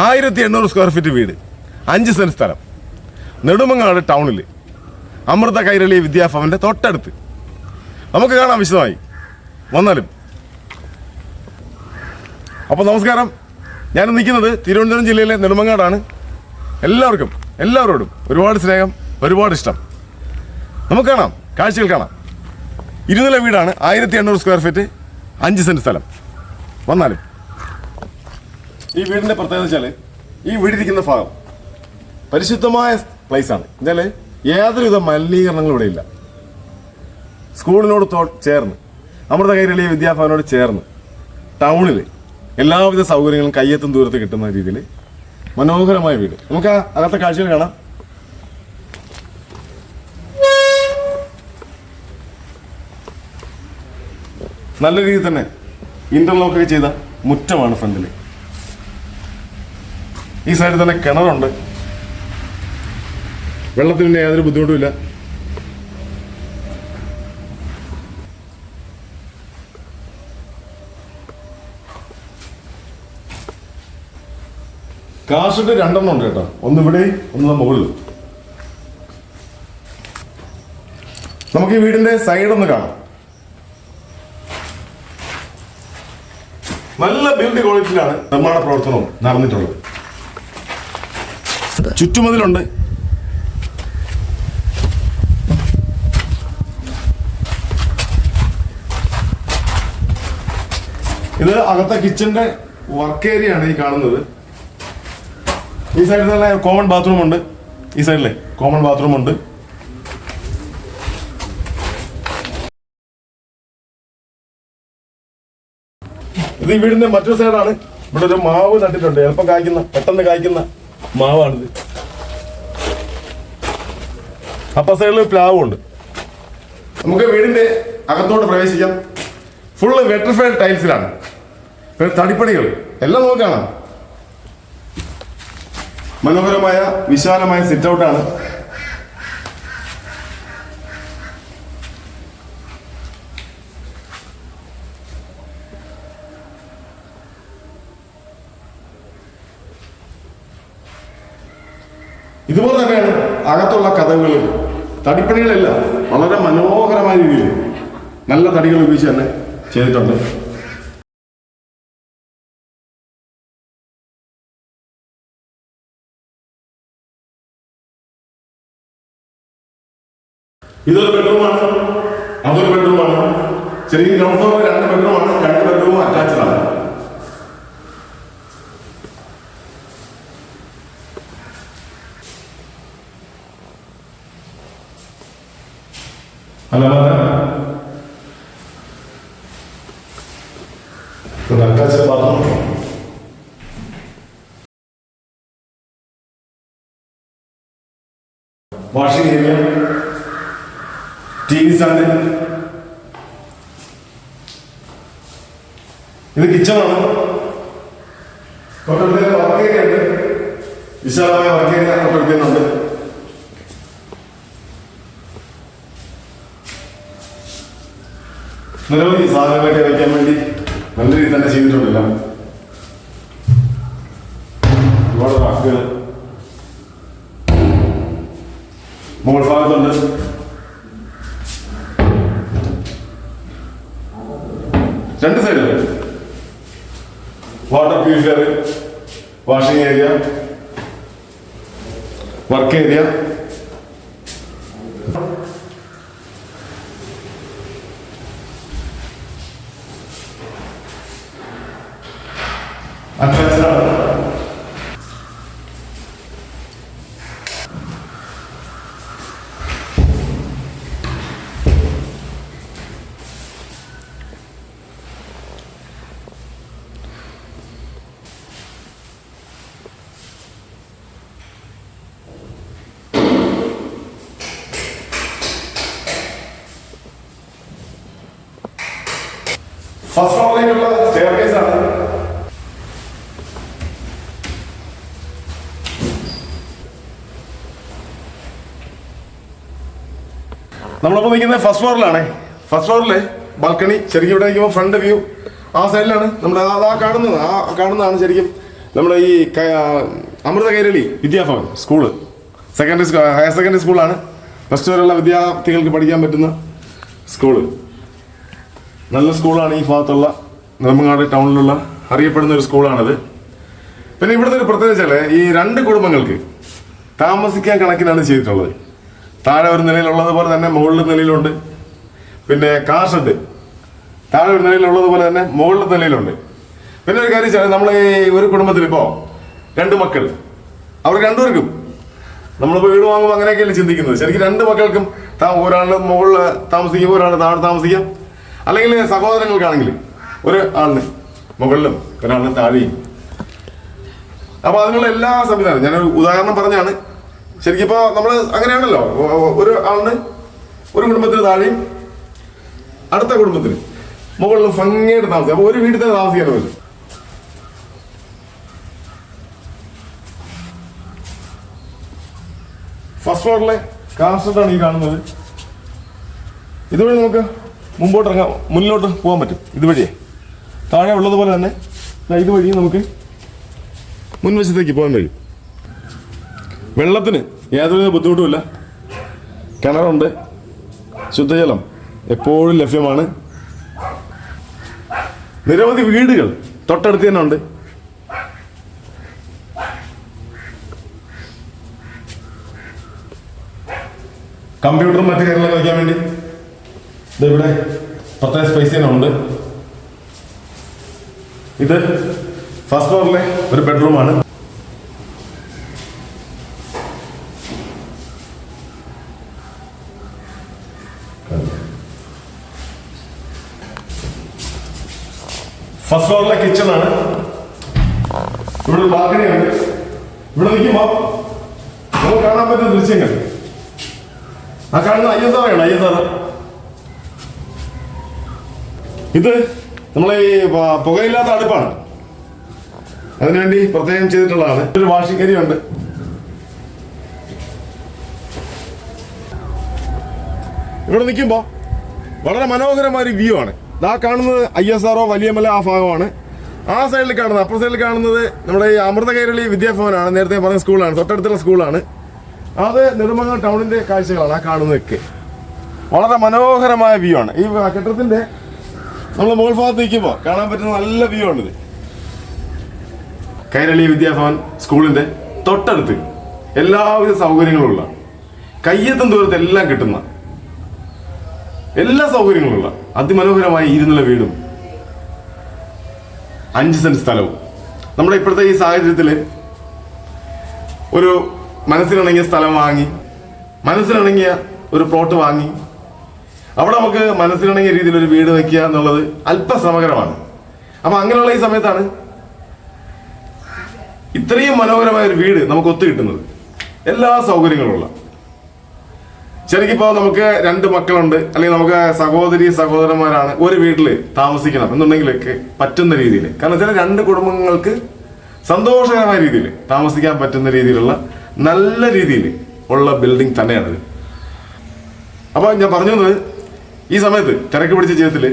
1800 square feet വീട്, 5 saint സ്ഥലം, നെടുമങ്ങാട് ടൗണിൽ, അമൃത കൈരളി വിദ്യാഭവന്റെ തൊട്ടടുത്ത്. നമുക്ക് കാണാം വിശദമായി, വന്നാലും. അപ്പോൾ നമസ്കാരം, ഞാൻ നിൽക്കുന്നത് തിരുവനന്തപുരം ജില്ലയിലെ നെടുമങ്ങാടാണ്. എല്ലാവരോടും ഒരുപാട് സ്നേഹം, ഒരുപാട് ഇഷ്ടം. നമുക്ക് കാണാം, കാഴ്ചകൾ കാണാം. 2 നില വീടാണ്, 1800 സ്ക്വയർ ഫീറ്റ്, 5 സെന്റ് സ്ഥലം. വന്നാലും ഈ വീടിൻ്റെ പ്രത്യേകത വെച്ചാൽ, ഈ വീടിരിക്കുന്ന ഭാഗം പരിശുദ്ധമായ പ്ലേസാണ്. എന്നാൽ യാതൊരുവിധ മലിനീകരണങ്ങളും ഇവിടെ ഇല്ല. സ്കൂളിനോട് ചേർന്ന്, അമൃത കൈരളി വിദ്യാഭവനോട് ചേർന്ന്, ടൗണിൽ എല്ലാവിധ സൗകര്യങ്ങളും കയ്യെത്തും ദൂരത്ത് കിട്ടുന്ന രീതിയിൽ മനോഹരമായ വീട്. നമുക്ക് അകത്തെ കാഴ്ചകൾ കാണാം. നല്ല രീതിയിൽ തന്നെ ഇന്റർലോക്കൊക്കെ ചെയ്ത മുറ്റമാണ് ഫ്രണ്ടിൽ. ഈ സൈഡിൽ തന്നെ കിണറുണ്ട്. വെള്ളത്തിന് യാതൊരു ബുദ്ധിമുട്ടുമില്ല. കാശിട്ട് 2 എണ്ണം ഉണ്ട് കേട്ടോ. ഒന്ന് ഇവിടെ, ഒന്ന് മുകളിൽ. നമുക്ക് ഈ വീടിന്റെ സൈഡൊന്ന് കാണാം. നല്ല ബിൽഡ് ക്വാളിറ്റിയിലാണ് നിർമ്മാണ പ്രവർത്തനവും നടന്നിട്ടുള്ളത്. ചുറ്റുമതിലുണ്ട്. ഇത് അകത്തെ കിച്ചന്റെ വർക്ക് ഏരിയ ആണ് ഈ കാണുന്നത്. ഈ സൈഡിൽ തന്നെ കോമൺ ബാത്റൂം ഉണ്ട്. ഈ സൈഡിലെ കോമൺ ബാത്റൂം ഉണ്ട്. ഇത് ഈ വീടിന്റെ മറ്റൊരു സൈഡാണ്. ഇവിടെ ഒരു മാവ് നട്ടിട്ടുണ്ട്. എളുപ്പം പെട്ടെന്ന് കായ്ക്കുന്ന മാവാണിത്. അപ്പ സൈഡിൽ പ്ലാവും ഉണ്ട്. നമുക്ക് വീടിന്റെ അകത്തോട്ട് പ്രവേശിക്കാം. Full vitrified ടൈൽസിലാണ്. തടിപ്പണികൾ എല്ലാം നമുക്ക് കാണാം. മനോഹരമായ വിശാലമായ സിറ്റ് ഔട്ടാണ്. ഇതുപോലെ തന്നെയാണ് അകത്തുള്ള കഥകൾ. തടിപ്പണികളെല്ലാം വളരെ മനോഹരമായ രീതിയിൽ നല്ല തടികൾ ഉപയോഗിച്ച് തന്നെ ചെയ്തിട്ടുണ്ട്. ഇതൊരു ബെഡ്റൂമാണ്, അതൊരു ബെഡ്റൂമാണ്. ശരിക്കും ഗ്രൗണ്ട് ഫ്ലോറിൽ 2 ബെഡ്റൂമാണ്. 2 ബെഡ്റൂമും അറ്റാച്ച്ഡ് ആണ്. Attached bathroom. Washing area, TV stand. ഇത് കിച്ചണാണ്. തൊട്ടടുത്ത് വർക്ക് ഏരിയ ഉണ്ട്. വിശാലമായ വർക്ക് ഏരിയ തൊട്ടടുത്തുണ്ട്. നിരവധി സാധനങ്ങളൊക്കെ വയ്ക്കാൻ വേണ്ടി നല്ല രീതിയിൽ തന്നെ ചെയ്തിട്ടുണ്ടല്ല. ഒരുപാട് റാക്കുകൾ മുകൾ ഭാഗത്തുണ്ട്. രണ്ട് സൈഡിൽ water purifier, washing area, work area. First ഫ്ലോറിലേക്കുള്ള സ്റ്റെയർകേസ് ആണ്. നമ്മളിപ്പോൾ നിൽക്കുന്നത് ഫസ്റ്റ് ഫ്ലോറിലാണ്. ഫസ്റ്റ് ഫ്ലോറിൽ ബാൽക്കണി. ശരിക്കും ഇവിടെ നിൽക്കുമ്പോൾ ഫ്രണ്ട് വ്യൂ ആ സൈഡിലാണ്. നമ്മുടെ കാണുന്നതാണ് ശരിക്കും നമ്മുടെ ഈ Amrita Kairali Vidyabhavan school higher secondary സ്കൂളാണ്. പ്ലസ് ടു വരെയുള്ള വിദ്യാർത്ഥികൾക്ക് പഠിക്കാൻ പറ്റുന്ന സ്കൂള്. നല്ല സ്കൂളാണ്. ഈ ഭാഗത്തുള്ള നെടുമങ്ങാട് ടൗണിലുള്ള അറിയപ്പെടുന്ന ഒരു സ്കൂളാണിത്. പിന്നെ ഇവിടുത്തെ ഒരു പ്രത്യേകത വെച്ചാൽ ഈ 2 കുടുംബങ്ങൾക്ക് താമസിക്കാൻ കണക്കിനാണ് ചെയ്തിട്ടുള്ളത്. താഴെ ഒരു നിലയിലുള്ളതുപോലെ തന്നെ മുകളിലെ നിലയിലുണ്ട്. പിന്നെ കാർ ഷെഡ് താഴെ ഒരു നിലയിലുള്ളതുപോലെ തന്നെ മുകളിലെ നിലയിലുണ്ട്. പിന്നെ ഒരു കാര്യം വെച്ചാൽ നമ്മൾ ഈ ഒരു കുടുംബത്തിൽ ഇപ്പോൾ 2 മക്കൾ, അവർ രണ്ടുപേർക്കും നമ്മളിപ്പോൾ വീട് വാങ്ങുമ്പോൾ അങ്ങനെയൊക്കെയല്ലേ ചിന്തിക്കുന്നത്. ശരിക്കും 2 മക്കൾക്കും ഒരാൾ മുകളിൽ താമസിക്കും, ഒരാൾ താഴെ താമസിക്കാം. അല്ലെങ്കിൽ സഹോദരങ്ങൾക്കാണെങ്കിൽ ഒരു ആളിന് മുകളിലും ഒരാളിന് താഴെയും. അപ്പോൾ അതിനുള്ള എല്ലാ സംവിധാനം ഞാനൊരു ഉദാഹരണം പറഞ്ഞാണ്. ശരിക്കും ഇപ്പോൾ നമ്മൾ അങ്ങനെയാണല്ലോ, ഒരു ആളിന് ഒരു കുടുംബത്തിന് താഴെയും അടുത്ത കുടുംബത്തിന് മുകളിൽ ഭംഗിയായിട്ട് താമസിക്കും. അപ്പോൾ ഒരു വീട്ടിൽ തന്നെ താമസിക്കാൻ പറ്റും. ഫസ്റ്റ് ഫ്ലോറിലെ കാർ ഷെഡാണ് ഈ കാണുന്നത്. ഇതുവഴി നമുക്ക് മുമ്പോട്ട് ഇറങ്ങാം, മുന്നിലോട്ട് പോകാൻ പറ്റും. ഇതുവഴിയേ താഴെ ഉള്ളതുപോലെ തന്നെ ഇതുവഴി നമുക്ക് മുൻവശത്തേക്ക് പോകാൻ കഴിയും. വെള്ളത്തിന് യാതൊരു ബുദ്ധിമുട്ടുമില്ല. കിണറുണ്ട്, ശുദ്ധജലം എപ്പോഴും ലഭ്യമാണ്. നിരവധി വീടുകൾ തൊട്ടടുത്ത് തന്നെ ഉണ്ട്. കമ്പ്യൂട്ടറും മറ്റു കാര്യങ്ങളൊക്കെ വയ്ക്കാൻ വേണ്ടി ഇതിവിടെ പ്രത്യേക സ്പേസ് തന്നെ ഉണ്ട്. ഇത് ഫസ്റ്റ് ഫ്ലോറിലെ ഒരു ബെഡ്റൂമാണ്. ഫസ്റ്റ് ഫ്ലോറിലെ കിച്ചണാണ്. ഇവിടെ ബാൽക്കണി ഉണ്ട്. ഇവിടെ നിൽക്കുമ്പോൾ നമുക്ക് കാണാൻ പറ്റുന്ന ദൃശ്യങ്ങൾ ആ കാണുന്ന അയ്യസാറാണ്. ഇത് നമ്മളെ ഈ പുകയില്ലാത്ത അടുപ്പാണ്. അതിനുവേണ്ടി പ്രത്യേകം ചെയ്തിട്ടുള്ളതാണ്. ഒരു വാഷിംഗ് ഏരിയ ഉണ്ട്. ഇവിടെ നിൽക്കുമ്പോൾ വളരെ മനോഹരമായ ഒരു വ്യൂ ആണ്. ഇതാ കാണുന്നത് ISRO വലിയമല ആ ഭാഗമാണ്. ആ സൈഡിൽ കാണുന്നത്, അപ്പുറ സൈഡിൽ കാണുന്നത് നമ്മുടെ ഈ അമൃത കൈരളി വിദ്യാഭവനാണ്. നേരത്തെ പറഞ്ഞ സ്കൂളാണ്, തൊട്ടടുത്തുള്ള സ്കൂളാണ്. അത് നെടുമങ്ങാട് ടൗണിന്റെ കാഴ്ചകളാണ് ആ കാണുന്നതൊക്കെ. വളരെ മനോഹരമായ വ്യൂ ആണ്. ഈ കെട്ടിടത്തിന്റെ നമ്മൾ മുകൾ ഭാഗത്ത് നിൽക്കുമ്പോൾ കാണാൻ പറ്റുന്ന നല്ല വ്യൂ ആണിത്. കൈരളി വിദ്യാഭവൻ സ്കൂളിന്റെ തൊട്ടടുത്ത് എല്ലാവിധ സൗകര്യങ്ങളുള്ള, കയ്യെത്തും ദൂരത്ത് എല്ലാം കിട്ടുന്ന എല്ലാ സൗകര്യങ്ങളുള്ള അതിമനോഹരമായ 2 നില വീടും 5 സെന്റ് സ്ഥലവും. നമ്മുടെ ഇപ്പോഴത്തെ ഈ സാഹചര്യത്തിൽ ഒരു മനസ്സിനിണങ്ങിയ സ്ഥലം വാങ്ങി, മനസ്സിനിണങ്ങിയ ഒരു പ്ലോട്ട് വാങ്ങി അവിടെ നമുക്ക് മനസ്സിനിണങ്ങിയ രീതിയിൽ ഒരു വീട് വയ്ക്കുക എന്നുള്ളത് അല്പശ്രമകരമാണ്. അപ്പൊ അങ്ങനെയുള്ള ഈ സമയത്താണ് ഇത്രയും മനോഹരമായ ഒരു വീട് നമുക്ക് ഒത്തു കിട്ടുന്നത്. എല്ലാ സൗകര്യങ്ങളുള്ള. ശരിക്കിപ്പോ നമുക്ക് 2 മക്കളുണ്ട്, അല്ലെങ്കിൽ നമുക്ക് സഹോദരി സഹോദരന്മാരാണ്, ഒരു വീട്ടിൽ താമസിക്കണം എന്നുണ്ടെങ്കിലൊക്കെ പറ്റുന്ന രീതിയിൽ, കാരണം ചില 2 കുടുംബങ്ങൾക്ക് സന്തോഷകരമായ രീതിയിൽ താമസിക്കാൻ പറ്റുന്ന രീതിയിലുള്ള നല്ല രീതിയിൽ ഉള്ള ബിൽഡിംഗ് തന്നെയാണിത്. അപ്പൊ ഞാൻ പറഞ്ഞു വന്നത്, ഈ സമയത്ത് തിരക്ക് പിടിച്ച ജീവിതത്തിൽ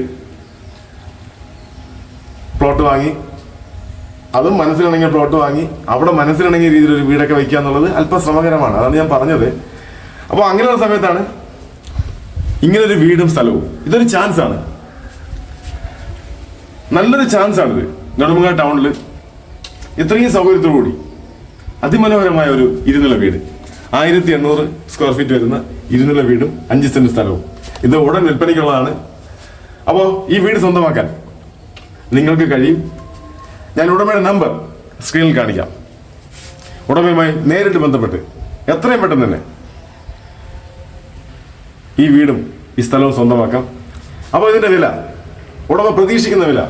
പ്ലോട്ട് വാങ്ങി, അതും മനസ്സിലിണങ്ങിയ പ്ലോട്ട് വാങ്ങി അവിടെ മനസ്സിലിണങ്ങിയ രീതിയിൽ ഒരു വീടൊക്കെ വയ്ക്കുക എന്നുള്ളത് അല്പം ശ്രമകരമാണ്. അതാണ് ഞാൻ പറഞ്ഞത്. അപ്പോൾ അങ്ങനെയുള്ള സമയത്താണ് ഇങ്ങനൊരു വീടും സ്ഥലവും. ഇതൊരു ചാൻസ് ആണ്, നല്ലൊരു ചാൻസ് ആണിത്. നെടുമങ്ങാട് ടൗണിൽ ഇത്രയും സൗകര്യത്തോടുകൂടി അതിമനോഹരമായ ഒരു 2 നില വീട്, 1800 സ്ക്വയർ ഫീറ്റ് വരുന്ന 2 നില വീടും 5 സെന്റ് സ്ഥലവും. ഇത് ഉടൻ വിൽപ്പനയ്ക്കുള്ളതാണ്. അപ്പോൾ ഈ വീട് സ്വന്തമാക്കാൻ നിങ്ങൾക്ക് കഴിയും. ഞാൻ ഉടമയുടെ നമ്പർ സ്ക്രീനിൽ കാണിക്കാം. ഉടമയുമായി നേരിട്ട് ബന്ധപ്പെട്ട് എത്രയും പെട്ടെന്ന് തന്നെ ഈ വീടും ഈ സ്ഥലവും സ്വന്തമാക്കാം. അപ്പോൾ ഇതിന്റെ വില, ഉടമ പ്രതീക്ഷിക്കുന്ന വില,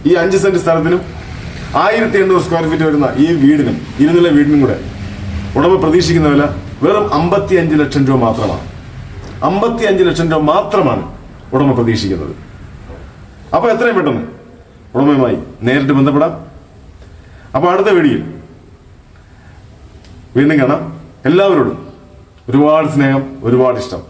ഈ 5 സെന്റ് സ്ഥലത്തിനും 1800 സ്ക്വയർ ഫീറ്റ് വരുന്ന ഈ വീടിനും 2 നില വീടിനും കൂടെ ഉടമ പ്രതീക്ഷിക്കുന്ന വില വെറും 55 ലക്ഷം രൂപ മാത്രമാണ്. 55 ലക്ഷം രൂപ മാത്രമാണ് ഉടമ പ്രതീക്ഷിക്കുന്നത്. അപ്പോൾ എത്രയും പെട്ടെന്ന് ഉടമയുമായി നേരിട്ട് ബന്ധപ്പെടാം. അപ്പോൾ അടുത്ത വീഡിയോയിൽ വീണ്ടും കാണാം. എല്ലാവരോടും ഒരുപാട് സ്നേഹം, ഒരുപാട് ഇഷ്ടം.